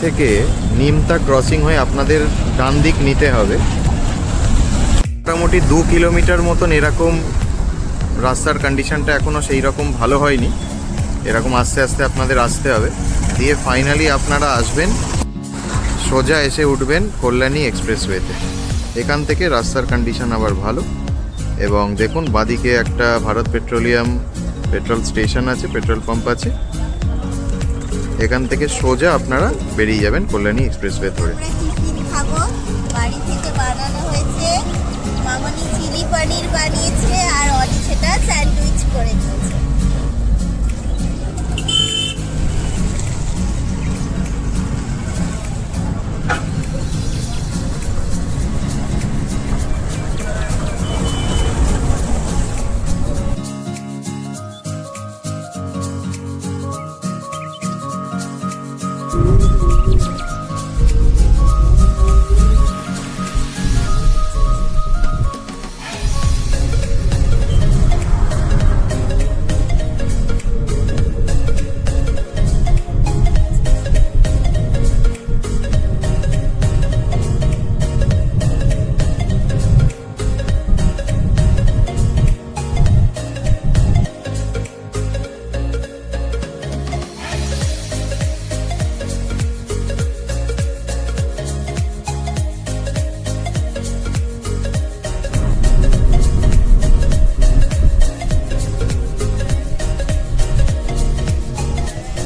থেকে নিমতা ক্রসিং হয়ে আপনাদের ডান দিক নিতে হবে। মোটামুটি 2 কিলোমিটার মতন এরকম রাস্তার কন্ডিশনটা এখনও সেই রকম ভালো হয়নি, এরকম আস্তে আস্তে আপনাদের আসতে হবে। দিয়ে ফাইনালি আপনারা আসবেন, সোজা এসে উঠবেন কল্যাণী এক্সপ্রেসওয়েতে। এখান থেকে রাস্তার কন্ডিশন আবার ভালো। এবং দেখুন বাঁদিকে একটা ভারত পেট্রোলিয়াম পেট্রোল স্টেশন আছে, পেট্রোল পাম্প আছে। এখান থেকে সোজা আপনারা বেরিয়ে যাবেন কল্যাণী এক্সপ্রেসওয়ে ধরে। আমরা টিফিন খাবো, বাড়ি থেকে বানানো হয়েছে। মামনি চিলি পনির বানিয়েছে আর অলি সেটা স্যান্ডউইচ করে দিয়েছে।